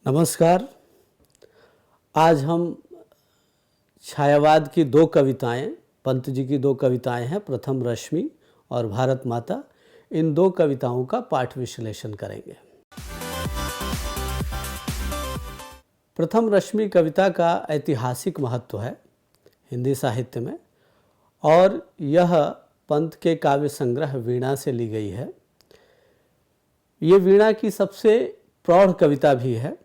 नमस्कार। आज हम छायावाद की दो कविताएं, पंत जी की दो कविताएं हैं, प्रथम रश्मि और भारत माता। इन दो कविताओं का पाठ विश्लेषण करेंगे। प्रथम रश्मि कविता का ऐतिहासिक महत्व है हिंदी साहित्य में, और यह पंत के काव्य संग्रह वीणा से ली गई है। ये वीणा की सबसे प्रौढ़ कविता भी है।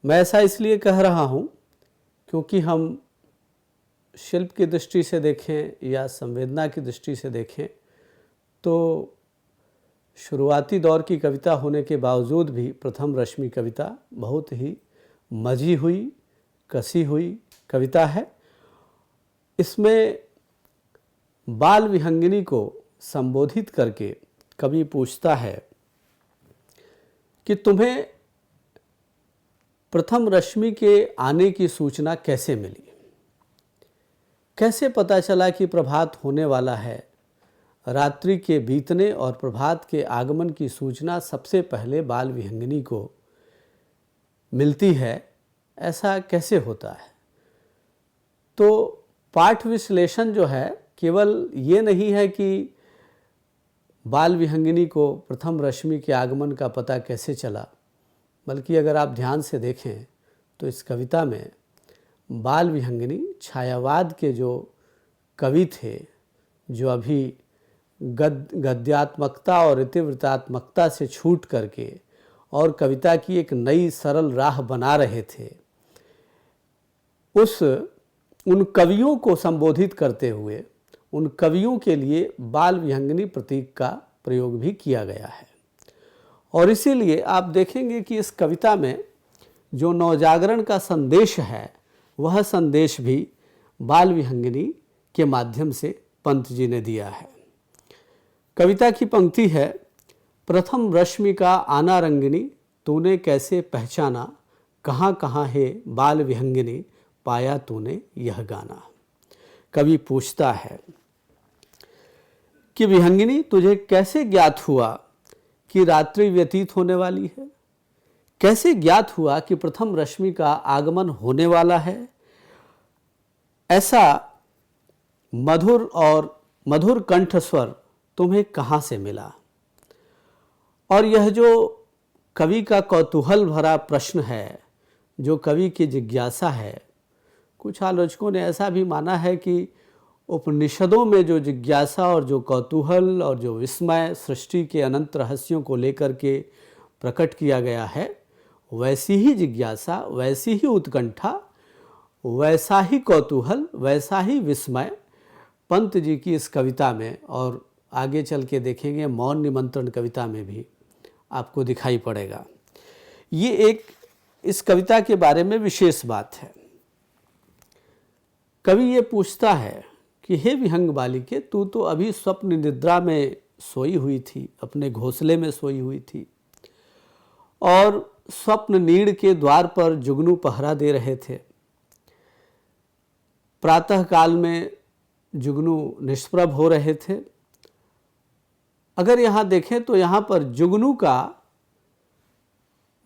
मैं ऐसा इसलिए कह रहा हूँ क्योंकि हम शिल्प की दृष्टि से देखें या संवेदना की दृष्टि से देखें तो शुरुआती दौर की कविता होने के बावजूद भी प्रथम रश्मि कविता बहुत ही मजी हुई, कसी हुई कविता है। इसमें बाल विहंगिनी को संबोधित करके कवि पूछता है कि तुम्हें प्रथम रश्मि के आने की सूचना कैसे मिली, कैसे पता चला कि प्रभात होने वाला है। रात्रि के बीतने और प्रभात के आगमन की सूचना सबसे पहले बाल विहंगिनी को मिलती है, ऐसा कैसे होता है। तो पाठ विश्लेषण जो है केवल ये नहीं है कि बाल विहंगिनी को प्रथम रश्मि के आगमन का पता कैसे चला, बल्कि अगर आप ध्यान से देखें तो इस कविता में बाल विहंगिनी छायावाद के जो कवि थे, जो अभी गद्यात्मकता और इतिवृत्तात्मकता से छूट करके और कविता की एक नई सरल राह बना रहे थे, उन कवियों को संबोधित करते हुए उन कवियों के लिए बाल विहंगिनी प्रतीक का प्रयोग भी किया गया है। और इसीलिए आप देखेंगे कि इस कविता में जो नवजागरण का संदेश है, वह संदेश भी बाल विहंगिनी के माध्यम से पंत जी ने दिया है। कविता की पंक्ति है, प्रथम रश्मि का आना रंगिनी, तूने कैसे पहचाना, कहाँ कहाँ है बाल विहंगिनी, पाया तूने यह गाना। कवि पूछता है कि विहंगिनी तुझे कैसे ज्ञात हुआ कि रात्रि व्यतीत होने वाली है, कैसे ज्ञात हुआ कि प्रथम रश्मि का आगमन होने वाला है। ऐसा मधुर कंठ स्वर तुम्हें कहाँ से मिला। और यह जो कवि का कौतूहल भरा प्रश्न है, जो कवि की जिज्ञासा है, कुछ आलोचकों ने ऐसा भी माना है कि उपनिषदों में जो जिज्ञासा और जो कौतूहल और जो विस्मय सृष्टि के अनंत रहस्यों को लेकर के प्रकट किया गया है, वैसी ही जिज्ञासा, वैसी ही उत्कंठा, वैसा ही कौतूहल, वैसा ही विस्मय पंत जी की इस कविता में, और आगे चल के देखेंगे मौन निमंत्रण कविता में भी आपको दिखाई पड़ेगा। ये एक इस कविता के बारे में विशेष बात है। कवि ये पूछता है कि हे विहंग बालिके, तू तो अभी स्वप्न निद्रा में सोई हुई थी, अपने घोंसले में सोई हुई थी, और स्वप्न नीड़ के द्वार पर जुगनू पहरा दे रहे थे। प्रातः काल में जुगनू निष्प्रभ हो रहे थे। अगर यहाँ देखें तो यहाँ पर जुगनू का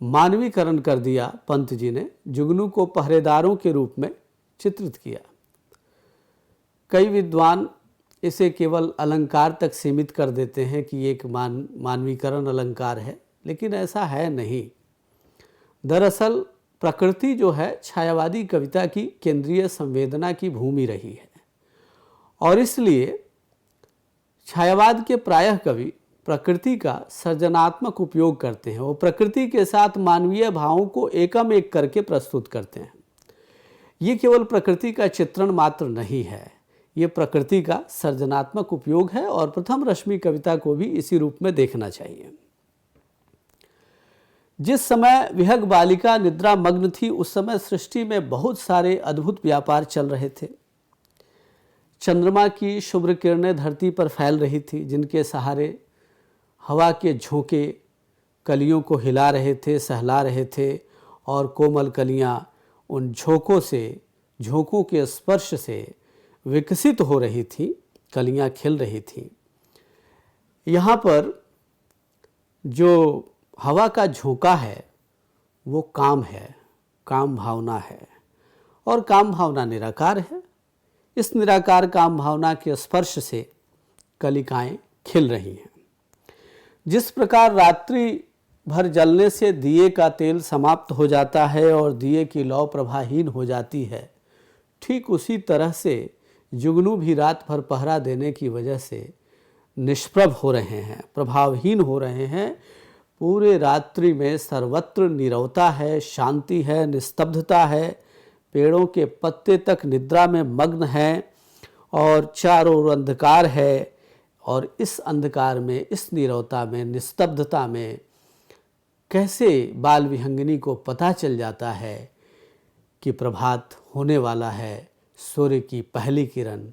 मानवीकरण कर दिया पंत जी ने, जुगनू को पहरेदारों के रूप में चित्रित किया। कई विद्वान इसे केवल अलंकार तक सीमित कर देते हैं कि एक मानवीकरण अलंकार है, लेकिन ऐसा है नहीं। दरअसल प्रकृति जो है छायावादी कविता की केंद्रीय संवेदना की भूमि रही है, और इसलिए छायावाद के प्रायः कवि प्रकृति का सृजनात्मक उपयोग करते हैं। वो प्रकृति के साथ मानवीय भावों को एकम एक करके प्रस्तुत करते हैं। ये केवल प्रकृति का चित्रण मात्र नहीं है, ये प्रकृति का सृजनात्मक उपयोग है, और प्रथम रश्मि कविता को भी इसी रूप में देखना चाहिए। जिस समय विहग बालिका निद्रा मग्न थी, उस समय सृष्टि में बहुत सारे अद्भुत व्यापार चल रहे थे। चंद्रमा की शुभ्र किरणें धरती पर फैल रही थी, जिनके सहारे हवा के झोंके कलियों को हिला रहे थे, सहला रहे थे, और कोमल कलियां उन झोंकों के स्पर्श से विकसित हो रही थी, कलियां खिल रही थी। यहाँ पर जो हवा का झोंका है वो काम है, काम भावना है, और काम भावना निराकार है। इस निराकार काम भावना के स्पर्श से कलिकाएं खिल रही हैं। जिस प्रकार रात्रि भर जलने से दिए का तेल समाप्त हो जाता है और दिए की लौ प्रभाहीन हो जाती है, ठीक उसी तरह से जुगनू भी रात भर पहरा देने की वजह से निष्प्रभ हो रहे हैं, प्रभावहीन हो रहे हैं। पूरे रात्रि में सर्वत्र नीरवता है, शांति है, निस्तब्धता है, पेड़ों के पत्ते तक निद्रा में मग्न हैं और चारों ओर अंधकार है। और इस अंधकार में, इस नीरवता में, निस्तब्धता में कैसे बाल विहंगिनी को पता चल जाता है कि प्रभात होने वाला है, सूर्य की पहली किरण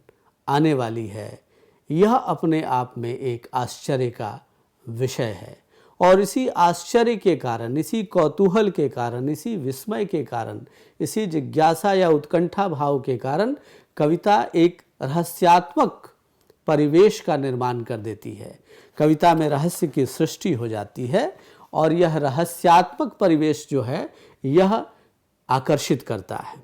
आने वाली है। यह अपने आप में एक आश्चर्य का विषय है। और इसी आश्चर्य के कारण, इसी कौतूहल के कारण, इसी विस्मय के कारण, इसी जिज्ञासा या उत्कंठा भाव के कारण कविता एक रहस्यात्मक परिवेश का निर्माण कर देती है। कविता में रहस्य की सृष्टि हो जाती है और यह रहस्यात्मक परिवेश जो है यह आकर्षित करता है।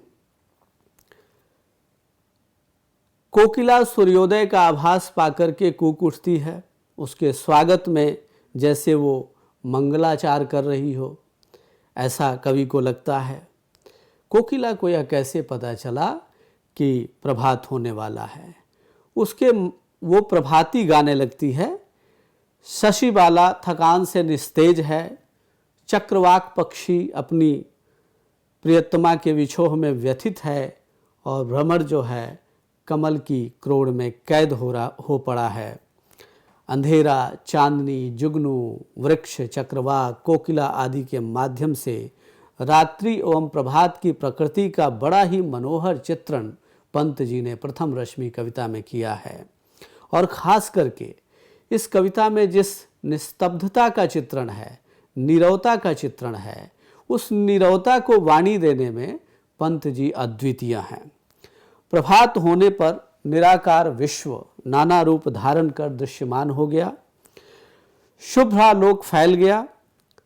कोकिला सूर्योदय का आभास पाकर के कूक उठती है। उसके स्वागत में जैसे वो मंगलाचार कर रही हो, ऐसा कवि को लगता है। कोकिला को यह कैसे पता चला कि प्रभात होने वाला है? उसके वो प्रभाती गाने लगती है। शशिबाला थकान से निस्तेज है। चक्रवाक पक्षी अपनी प्रियतमा के विछोह में व्यथित है और भ्रमर जो है कमल की क्रोड़ में कैद हो पड़ा है। अंधेरा, चांदनी, जुगनू, वृक्ष, चक्रवाक, कोकिला आदि के माध्यम से रात्रि एवं प्रभात की प्रकृति का बड़ा ही मनोहर चित्रण पंत जी ने प्रथम रश्मि कविता में किया है। और ख़ास करके इस कविता में जिस निस्तब्धता का चित्रण है, नीरवता का चित्रण है, उस नीरवता को वाणी देने में पंत जी अद्वितीय हैं। प्रभात होने पर निराकार विश्व नाना रूप धारण कर दृश्यमान हो गया। शुभ्रालोक फैल गया।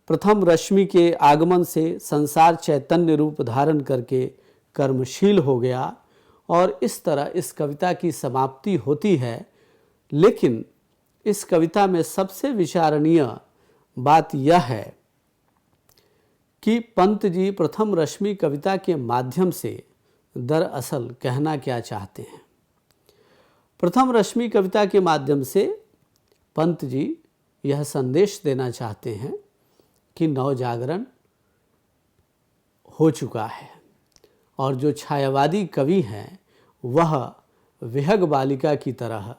प्रथम रश्मि के आगमन से संसार चैतन्य रूप धारण करके कर्मशील हो गया। और इस तरह इस कविता की समाप्ति होती है। लेकिन इस कविता में सबसे विचारणीय बात यह है कि पंत जी प्रथम रश्मि कविता के माध्यम से दरअसल कहना क्या चाहते हैं। प्रथम रश्मि कविता के माध्यम से पंत जी यह संदेश देना चाहते हैं कि नवजागरण हो चुका है और जो छायावादी कवि हैं वह विहग बालिका की तरह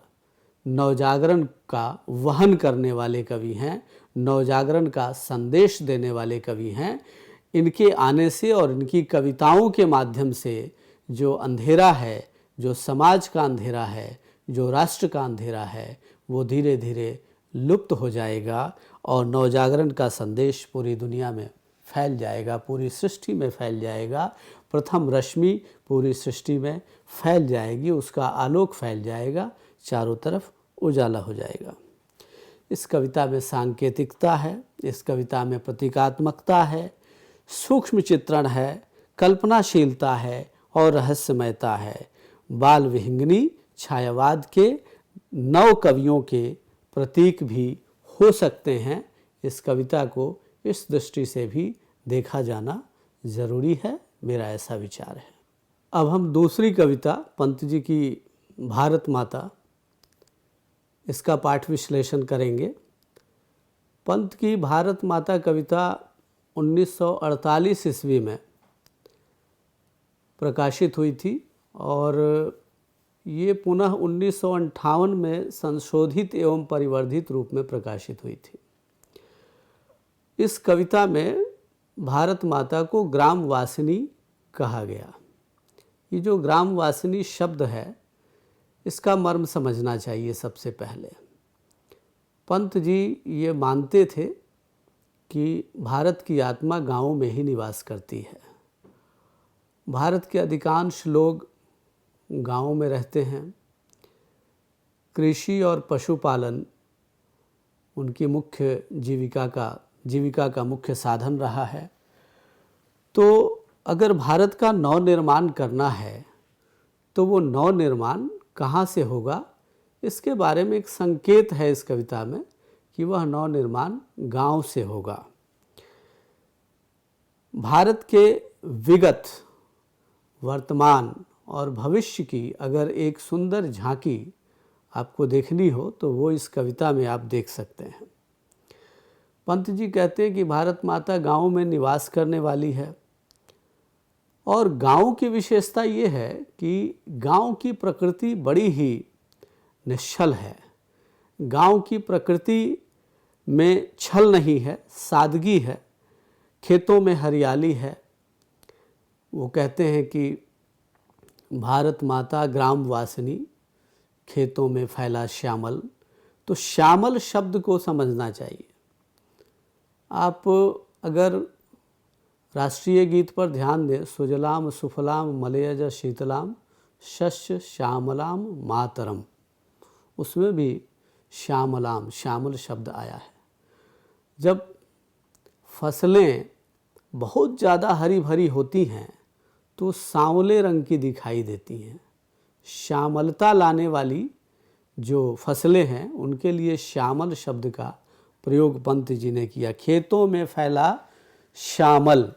नवजागरण का वहन करने वाले कवि हैं, नवजागरण का संदेश देने वाले कवि हैं। इनके आने से और इनकी कविताओं के माध्यम से जो अंधेरा है, जो समाज का अंधेरा है, जो राष्ट्र का अंधेरा है, वो धीरे धीरे लुप्त हो जाएगा और नवजागरण का संदेश पूरी दुनिया में फैल जाएगा, पूरी सृष्टि में फैल जाएगा। प्रथम रश्मि पूरी सृष्टि में फैल जाएगी, उसका आलोक फैल जाएगा, चारों तरफ उजाला हो जाएगा। इस कविता में सांकेतिकता है, इस कविता में प्रतीकात्मकता है, सूक्ष्म चित्रण है, कल्पनाशीलता है और रहस्यमयता है। बाल विहंगिनी छायावाद के नव कवियों के प्रतीक भी हो सकते हैं। इस कविता को इस दृष्टि से भी देखा जाना जरूरी है, मेरा ऐसा विचार है। अब हम दूसरी कविता पंत जी की भारत माता, इसका पाठ विश्लेषण करेंगे। पंत की भारत माता कविता 1948 ईस्वी में प्रकाशित हुई थी और ये पुनः 1958 में संशोधित एवं परिवर्धित रूप में प्रकाशित हुई थी। इस कविता में भारत माता को ग्राम वासिनी कहा गया। ये जो ग्राम वासिनी शब्द है, इसका मर्म समझना चाहिए। सबसे पहले पंत जी ये मानते थे कि भारत की आत्मा गांवों में ही निवास करती है। भारत के अधिकांश लोग गांवों में रहते हैं। कृषि और पशुपालन उनकी मुख्य जीविका का मुख्य साधन रहा है। तो अगर भारत का नवनिर्माण करना है तो वो नवनिर्माण कहाँ से होगा, इसके बारे में एक संकेत है इस कविता में कि वह नवनिर्माण गांव से होगा। भारत के विगत, वर्तमान और भविष्य की अगर एक सुंदर झांकी आपको देखनी हो तो वो इस कविता में आप देख सकते हैं। पंत जी कहते हैं कि भारत माता गाँव में निवास करने वाली है और गांव की विशेषता ये है कि गांव की प्रकृति बड़ी ही निश्चल है। गांव की प्रकृति में छल नहीं है, सादगी है, खेतों में हरियाली है। वो कहते हैं कि भारत माता ग्राम वासिनी, खेतों में फैला श्यामल। तो श्यामल शब्द को समझना चाहिए। आप अगर राष्ट्रीय गीत पर ध्यान दें, सुजलाम सुफलाम मलयज शीतलाम शस्य श्यामलाम मातरम, उसमें भी श्यामलाम, श्यामल शब्द आया है। जब फसलें बहुत ज़्यादा हरी भरी होती हैं तो सांवले रंग की दिखाई देती हैं। श्यामलता लाने वाली जो फसलें हैं उनके लिए श्यामल शब्द का प्रयोग पंत जी ने किया। खेतों में फैला श्यामल,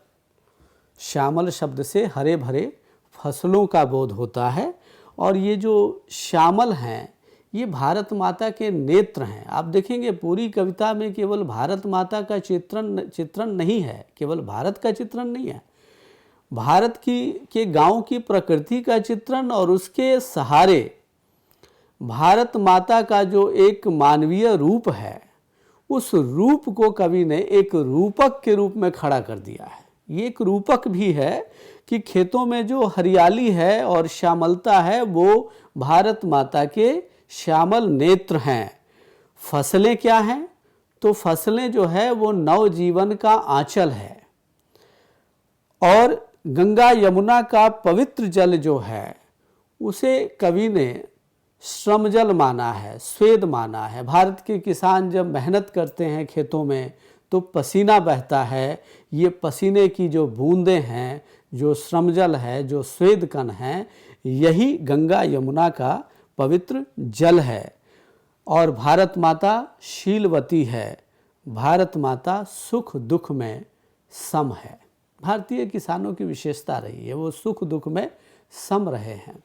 श्यामल शब्द से हरे भरे फसलों का बोध होता है। और ये जो श्यामल हैं ये भारत माता के नेत्र हैं। आप देखेंगे पूरी कविता में केवल भारत माता का चित्रण नहीं है, केवल भारत का चित्रण नहीं है, भारत के गांव की प्रकृति का चित्रण और उसके सहारे भारत माता का जो एक मानवीय रूप है उस रूप को कवि ने एक रूपक के रूप में खड़ा कर दिया है। ये एक रूपक भी है कि खेतों में जो हरियाली है और श्यामलता है वो भारत माता के श्यामल नेत्र हैं। फसलें क्या हैं? तो फसलें जो है वो नवजीवन का आंचल है और गंगा यमुना का पवित्र जल जो है उसे कवि ने श्रम जल माना है, स्वेद माना है। भारत के किसान जब मेहनत करते हैं खेतों में तो पसीना बहता है। ये पसीने की जो बूंदें हैं, जो श्रम जल है, जो स्वेद कण है, यही गंगा यमुना का पवित्र जल है। और भारत माता शीलवती है, भारत माता सुख दुख में सम है। भारतीय किसानों की विशेषता रही है, वो सुख दुख में सम रहे हैं।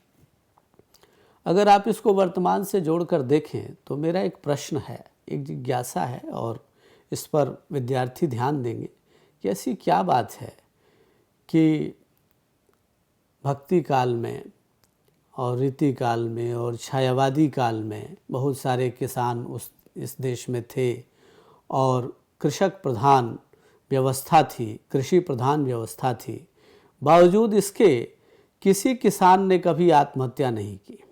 अगर आप इसको वर्तमान से जोड़कर देखें तो मेरा एक प्रश्न है, एक जिज्ञासा है और इस पर विद्यार्थी ध्यान देंगे कि ऐसी क्या बात है कि भक्ति काल में और रीति काल में और छायावादी काल में बहुत सारे किसान इस देश में थे और कृषक प्रधान व्यवस्था थी, कृषि प्रधान व्यवस्था थी। बावजूद इसके किसी किसान ने कभी आत्महत्या नहीं की,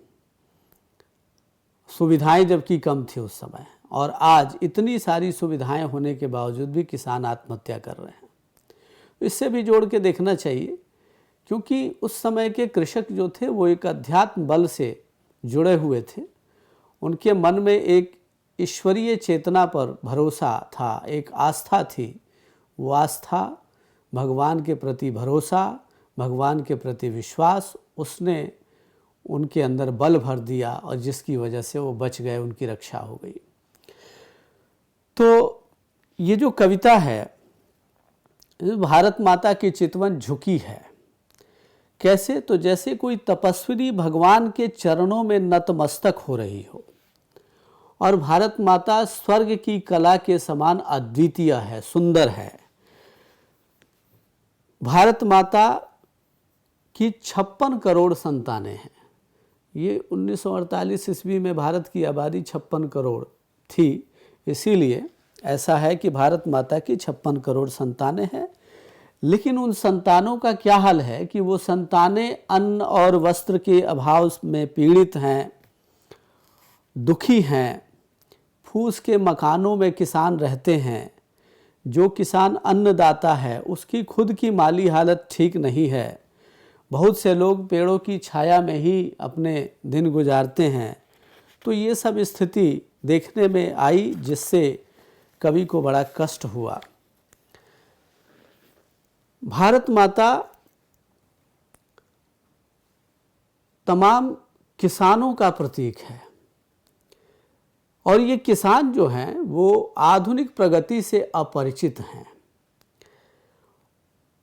सुविधाएं जबकि कम थी उस समय, और आज इतनी सारी सुविधाएं होने के बावजूद भी किसान आत्महत्या कर रहे हैं। इससे भी जोड़ के देखना चाहिए क्योंकि उस समय के कृषक जो थे वो एक अध्यात्म बल से जुड़े हुए थे। उनके मन में एक ईश्वरीय चेतना पर भरोसा था, एक आस्था थी। वो आस्था, भगवान के प्रति भरोसा, भगवान के प्रति विश्वास, उसने उनके अंदर बल भर दिया और जिसकी वजह से वो बच गए, उनकी रक्षा हो गई। तो ये जो कविता है, भारत माता की चितवन झुकी है। कैसे? तो जैसे कोई तपस्विनी भगवान के चरणों में नतमस्तक हो रही हो। और भारत माता स्वर्ग की कला के समान अद्वितीय है, सुंदर है। भारत माता की 56 करोड़ संतानें हैं। ये 1948 ईस्वी में भारत की आबादी 56 करोड़ थी, इसीलिए ऐसा है कि भारत माता की 56 करोड़ संतानें हैं। लेकिन उन संतानों का क्या हाल है कि वो संतानें अन्न और वस्त्र के अभाव में पीड़ित हैं, दुखी हैं। फूस के मकानों में किसान रहते हैं। जो किसान अन्नदाता है उसकी खुद की माली हालत ठीक नहीं है। बहुत से लोग पेड़ों की छाया में ही अपने दिन गुजारते हैं। तो ये सब स्थिति देखने में आई जिससे कवि को बड़ा कष्ट हुआ। भारत माता तमाम किसानों का प्रतीक है और ये किसान जो हैं वो आधुनिक प्रगति से अपरिचित हैं,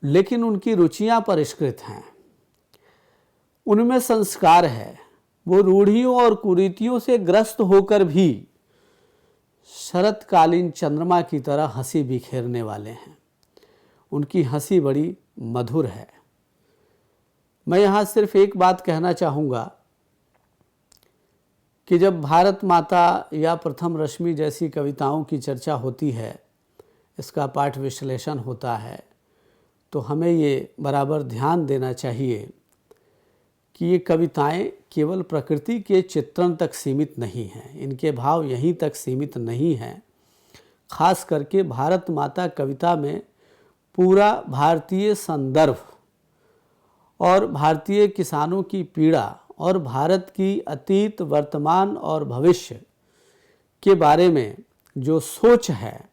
लेकिन उनकी रुचियां परिष्कृत हैं, उनमें संस्कार है। वो रूढ़ियों और कुरीतियों से ग्रस्त होकर भी शरतकालीन चंद्रमा की तरह हंसी बिखेरने वाले हैं। उनकी हंसी बड़ी मधुर है। मैं यहाँ सिर्फ एक बात कहना चाहूँगा कि जब भारत माता या प्रथम रश्मि जैसी कविताओं की चर्चा होती है, इसका पाठ विश्लेषण होता है, तो हमें ये बराबर ध्यान देना चाहिए कि ये कविताएं केवल प्रकृति के चित्रण तक सीमित नहीं हैं, इनके भाव यहीं तक सीमित नहीं हैं। खास करके भारत माता कविता में पूरा भारतीय संदर्भ और भारतीय किसानों की पीड़ा और भारत की अतीत, वर्तमान और भविष्य के बारे में जो सोच है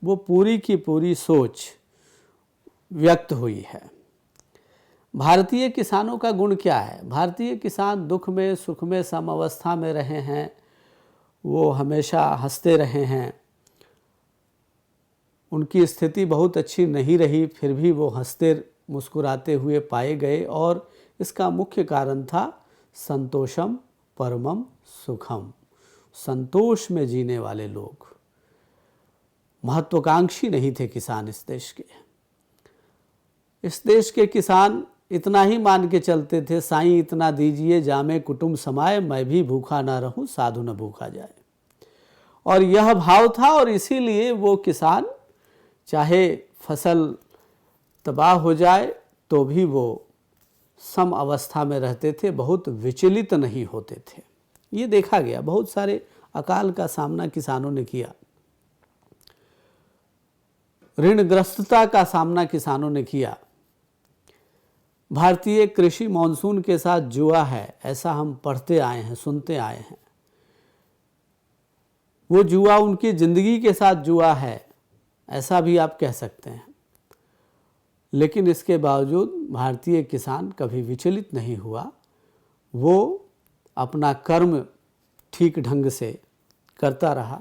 वो पूरी की पूरी सोच व्यक्त हुई है। भारतीय किसानों का गुण क्या है? भारतीय किसान दुख में, सुख में, सम अवस्था में रहे हैं, वो हमेशा हंसते रहे हैं। उनकी स्थिति बहुत अच्छी नहीं रही, फिर भी वो हंसते मुस्कुराते हुए पाए गए और इसका मुख्य कारण था संतोषम परमम सुखम। संतोष में जीने वाले लोग, महत्वाकांक्षी नहीं थे किसान इस देश के। इस देश के किसान इतना ही मान के चलते थे, साईं इतना दीजिए जामे कुटुंब समाए, मैं भी भूखा ना रहूं साधु न भूखा जाए। और यह भाव था और इसीलिए वो किसान चाहे फसल तबाह हो जाए तो भी वो सम अवस्था में रहते थे, बहुत विचलित नहीं होते थे। ये देखा गया, बहुत सारे अकाल का सामना किसानों ने किया, ऋणग्रस्तता का सामना किसानों ने किया। भारतीय कृषि मॉनसून के साथ जुआ है, ऐसा हम पढ़ते आए हैं, सुनते आए हैं। वो जुआ उनकी जिंदगी के साथ जुआ है, ऐसा भी आप कह सकते हैं। लेकिन इसके बावजूद भारतीय किसान कभी विचलित नहीं हुआ। वो अपना कर्म ठीक ढंग से करता रहा।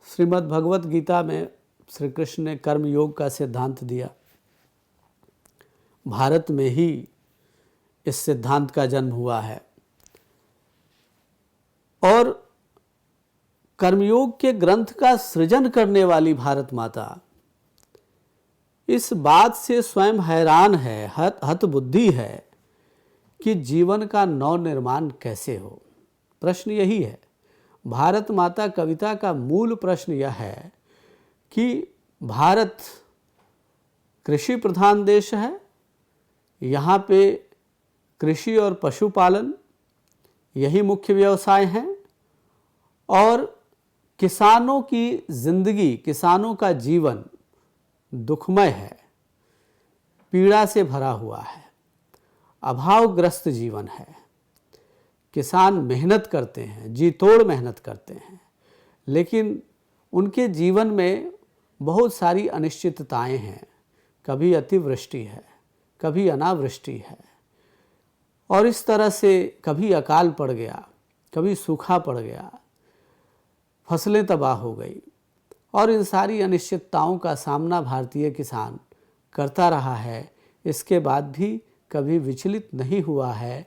श्रीमद् भगवत गीता में श्री कृष्ण ने कर्म योग का सिद्धांत दिया। भारत में ही इस सिद्धांत का जन्म हुआ है और कर्मयोग के ग्रंथ का सृजन करने वाली भारत माता इस बात से स्वयं हैरान है, हतबुद्धि है कि जीवन का नव निर्माण कैसे हो। प्रश्न यही है। भारत माता कविता का मूल प्रश्न यह है कि भारत कृषि प्रधान देश है, यहाँ पे कृषि और पशुपालन यही मुख्य व्यवसाय हैं और किसानों की जिंदगी, किसानों का जीवन दुखमय है, पीड़ा से भरा हुआ है, अभावग्रस्त जीवन है। किसान मेहनत करते हैं, जी तोड़ मेहनत करते हैं, लेकिन उनके जीवन में बहुत सारी अनिश्चितताएं हैं। कभी अतिवृष्टि है, कभी अनावृष्टि है और इस तरह से कभी अकाल पड़ गया, कभी सूखा पड़ गया, फसलें तबाह हो गई और इन सारी अनिश्चितताओं का सामना भारतीय किसान करता रहा है। इसके बाद भी कभी विचलित नहीं हुआ है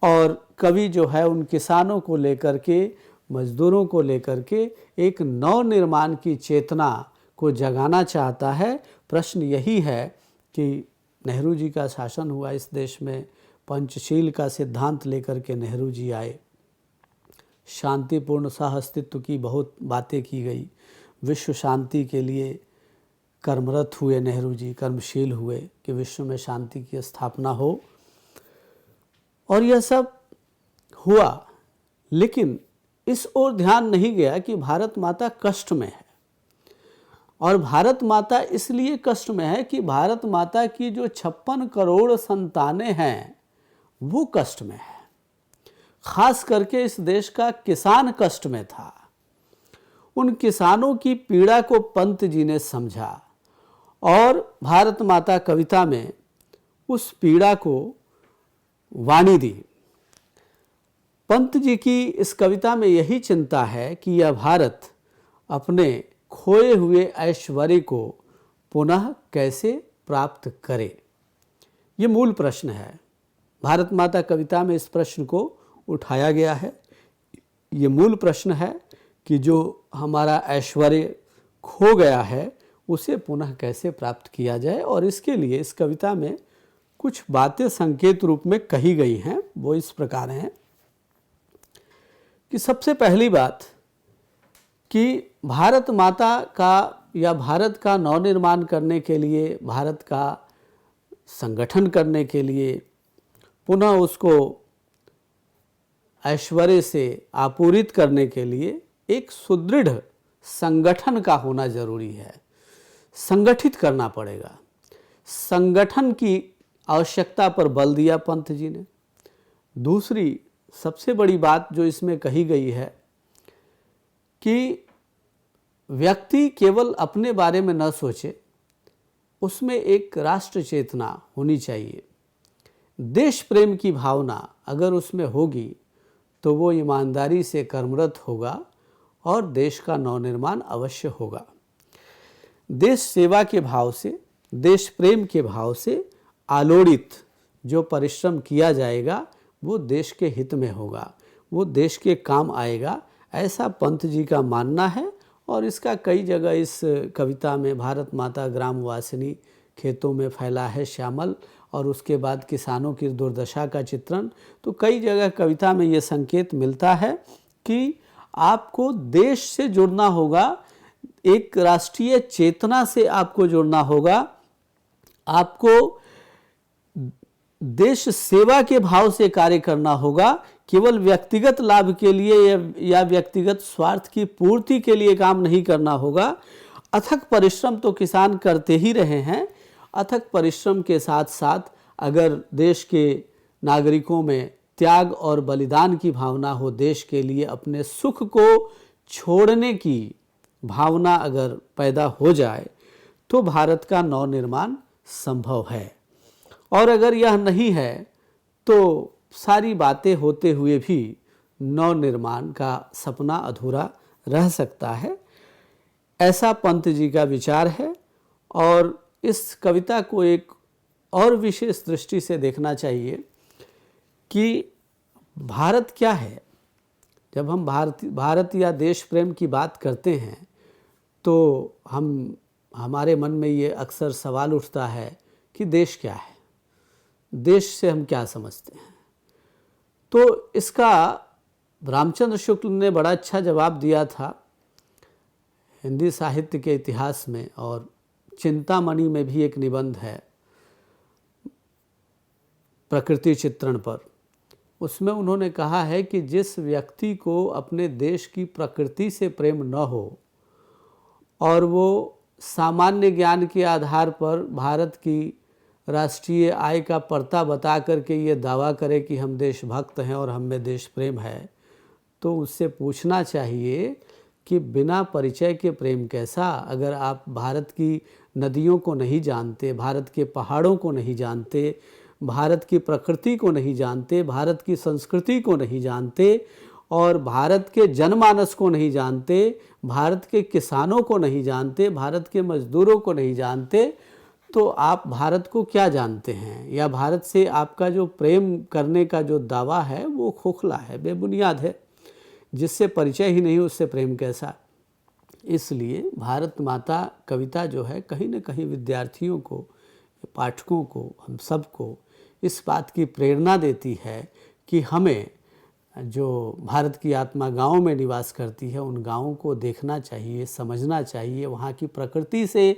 और कभी जो है उन किसानों को लेकर के, मजदूरों को लेकर के एक नव निर्माण की चेतना को जगाना चाहता है। प्रश्न यही है कि नेहरू जी का शासन हुआ इस देश में, पंचशील का सिद्धांत लेकर के नेहरू जी आए, शांतिपूर्ण सह अस्तित्व की बहुत बातें की गई, विश्व शांति के लिए कर्मरत हुए नेहरू जी, कर्मशील हुए कि विश्व में शांति की स्थापना हो और यह सब हुआ। लेकिन इस ओर ध्यान नहीं गया कि भारत माता कष्ट में है और भारत माता इसलिए कष्ट में है कि भारत माता की जो 56 करोड़ संतानें हैं वो कष्ट में है। खास करके इस देश का किसान कष्ट में था। उन किसानों की पीड़ा को पंत जी ने समझा और भारत माता कविता में उस पीड़ा को वाणी दी। पंत जी की इस कविता में यही चिंता है कि यह भारत अपने खोए हुए ऐश्वर्य को पुनः कैसे प्राप्त करे। ये मूल प्रश्न है। भारत माता कविता में इस प्रश्न को उठाया गया है। ये मूल प्रश्न है कि जो हमारा ऐश्वर्य खो गया है उसे पुनः कैसे प्राप्त किया जाए, और इसके लिए इस कविता में कुछ बातें संकेत रूप में कही गई हैं। वो इस प्रकार हैं कि सबसे पहली बात कि भारत माता का या भारत का नवनिर्माण करने के लिए, भारत का संगठन करने के लिए, पुनः उसको ऐश्वर्य से आपूरित करने के लिए एक सुदृढ़ संगठन का होना जरूरी है। संगठित करना पड़ेगा। संगठन की आवश्यकता पर बल दिया पंत जी ने। दूसरी सबसे बड़ी बात जो इसमें कही गई है कि व्यक्ति केवल अपने बारे में न सोचे, उसमें एक राष्ट्र चेतना होनी चाहिए। देश प्रेम की भावना अगर उसमें होगी तो वो ईमानदारी से कर्मरत होगा और देश का नवनिर्माण अवश्य होगा। देश सेवा के भाव से, देश प्रेम के भाव से आलोड़ित जो परिश्रम किया जाएगा वो देश के हित में होगा, वो देश के काम आएगा, ऐसा पंत जी का मानना है। और इसका कई जगह इस कविता में भारत माता ग्रामवासिनी खेतों में फैला है श्यामल, और उसके बाद किसानों की दुर्दशा का चित्रण। तो कई जगह कविता में ये संकेत मिलता है कि आपको देश से जुड़ना होगा, एक राष्ट्रीय चेतना से आपको जुड़ना होगा, आपको देश सेवा के भाव से कार्य करना होगा। केवल व्यक्तिगत लाभ के लिए या व्यक्तिगत स्वार्थ की पूर्ति के लिए काम नहीं करना होगा। अथक परिश्रम तो किसान करते ही रहे हैं। अथक परिश्रम के साथ साथ अगर देश के नागरिकों में त्याग और बलिदान की भावना हो, देश के लिए अपने सुख को छोड़ने की भावना अगर पैदा हो जाए तो भारत का नवनिर्माण संभव है। और अगर यह नहीं है तो सारी बातें होते हुए भी नवनिर्माण का सपना अधूरा रह सकता है। ऐसा पंत जी का विचार है। और इस कविता को एक और विशेष दृष्टि से देखना चाहिए कि भारत क्या है। जब हम भारत या देश प्रेम की बात करते हैं तो हमारे मन में ये अक्सर सवाल उठता है कि देश क्या है, देश से हम क्या समझते हैं। तो इसका रामचंद्र शुक्ल ने बड़ा अच्छा जवाब दिया था हिंदी साहित्य के इतिहास में, और चिंतामणि में भी एक निबंध है प्रकृति चित्रण पर। उसमें उन्होंने कहा है कि जिस व्यक्ति को अपने देश की प्रकृति से प्रेम न हो और वो सामान्य ज्ञान के आधार पर भारत की राष्ट्रीय आय का पर्ता बता करके ये दावा करे कि हम देशभक्त हैं और हम में देश प्रेम है, तो उससे पूछना चाहिए कि बिना परिचय के प्रेम कैसा। अगर आप भारत की नदियों को नहीं जानते, भारत के पहाड़ों को नहीं जानते, भारत की प्रकृति को नहीं जानते, भारत की संस्कृति को नहीं जानते, और भारत के जनमानस को नहीं जानते, भारत के किसानों को नहीं जानते, भारत के मजदूरों को नहीं जानते, तो आप भारत को क्या जानते हैं। या भारत से आपका जो प्रेम करने का जो दावा है वो खोखला है, बेबुनियाद है। जिससे परिचय ही नहीं उससे प्रेम कैसा। इसलिए भारत माता कविता जो है कहीं न कहीं विद्यार्थियों को, पाठकों को, हम सबको इस बात की प्रेरणा देती है कि हमें जो भारत की आत्मा गाँव में निवास करती है उन गाँवों को देखना चाहिए, समझना चाहिए। वहाँ की प्रकृति से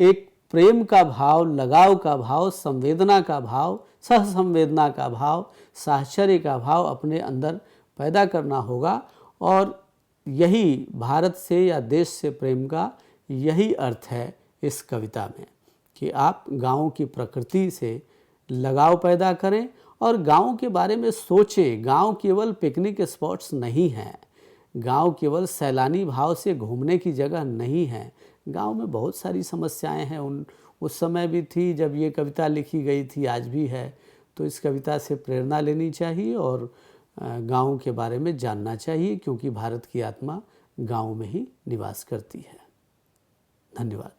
एक प्रेम का भाव, लगाव का भाव, संवेदना का भाव, सहसंवेदना का भाव, साहचर्य का भाव अपने अंदर पैदा करना होगा। और यही भारत से या देश से प्रेम का यही अर्थ है इस कविता में कि आप गाँव की प्रकृति से लगाव पैदा करें और गाँव के बारे में सोचें। गाँव केवल पिकनिक स्पॉट्स नहीं हैं, गाँव केवल सैलानी भाव से घूमने की जगह नहीं है। गांव में बहुत सारी समस्याएं हैं, उस समय भी थी जब ये कविता लिखी गई थी, आज भी है। तो इस कविता से प्रेरणा लेनी चाहिए और गाँव के बारे में जानना चाहिए, क्योंकि भारत की आत्मा गाँव में ही निवास करती है। धन्यवाद।